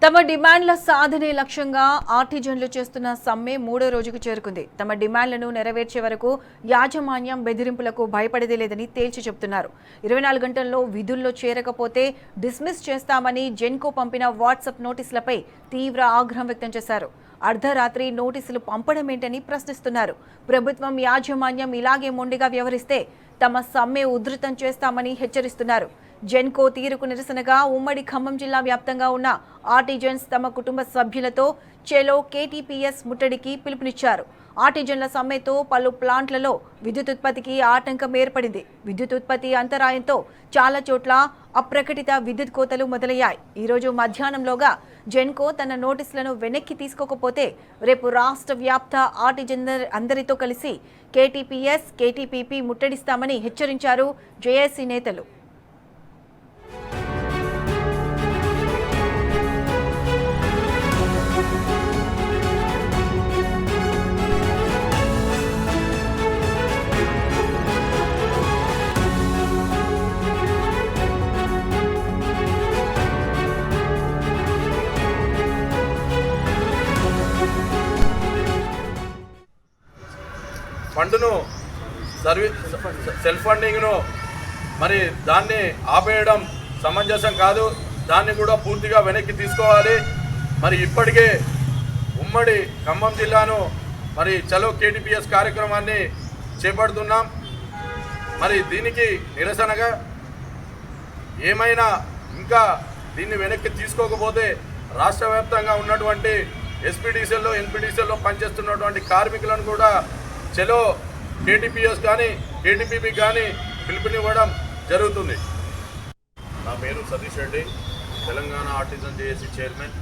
తమ డిమాండ్ల సాధనే లక్ష్యంగా ఆర్టిజన్లు చేస్తున్న సమ్మె 3వ రోజుకు చేరుకుంది. తమ డిమాండ్లను నెరవేర్చే వరకు యాజమాన్యం బెదిరింపులకు భయపడేదే లేదని తేల్చి చెబుతున్నారు. 24 గంటల్లో విధుల్లో చేరకపోతే డిస్మిస్ చేస్తామని జెన్కో పంపిన వాట్సాప్ నోటీసులపై తీవ్ర ఆగ్రహం వ్యక్తం చేశారు. అర్ధరాత్రి నోటీసులు పంపడమేంటని ప్రశ్నిస్తున్నారు. ప్రభుత్వం యాజమాన్యం ఇలాగే మొండిగా వ్యవహరిస్తే తమ సమ్మె ఉధృతం చేస్తామని హెచ్చరిస్తున్నారు. జెన్కో తీరుకు నిరసనగా ఉమ్మడి ఖమ్మం జిల్లా వ్యాప్తంగా ఉన్న ఆర్టిజన్స్ తమ కుటుంబ సభ్యులతో చెలో కేటీపీఎస్ ముట్టడికి పిలుపునిచ్చారు. ఆర్టిజన్ల సమ్మెతో పలు ప్లాంట్లలో విద్యుత్ ఉత్పత్తికి ఆటంకం ఏర్పడింది. విద్యుత్ ఉత్పత్తి అంతరాయంతో చాలా చోట్ల అప్రకటిత విద్యుత్ కోతలు మొదలయ్యాయి. ఈరోజు మధ్యాహ్నంలోగా జెన్కో తన నోటీసులను వెనక్కి తీసుకోకపోతే రేపు రాష్ట్ర వ్యాప్త ఆర్టిజన్ అందరితో కలిసి కేటీపీఎస్ కేటీపీపీ ముట్టడిస్తామని హెచ్చరించారు జేఏసీ నేతలు. ఫండ్ను సెల్ఫ్ ఫండింగ్ను మరి దాన్ని ఆపేయడం సమంజసం కాదు. దాన్ని కూడా పూర్తిగా వెనక్కి తీసుకోవాలి. మరి ఇప్పటికే ఉమ్మడి ఖమ్మం జిల్లాను మరి చలో కేటీపీఎస్ కార్యక్రమాన్ని చేపడుతున్నాం. మరి దీనికి నిరసనగా ఏమైనా ఇంకా దీన్ని వెనక్కి తీసుకోకపోతే రాష్ట్ర వ్యాప్తంగా ఉన్నటువంటి ఎస్పీడీసీల్లో ఎన్పీడీసీల్లో పనిచేస్తున్నటువంటి కార్మికులను కూడా చలో కేటీపీఎస్ కానీ కేటీపీపీ కానీ పిలుపునివ్వడం జరుగుతుంది. నా పేరు Satish Reddy, Telangana artisan JAC chairman.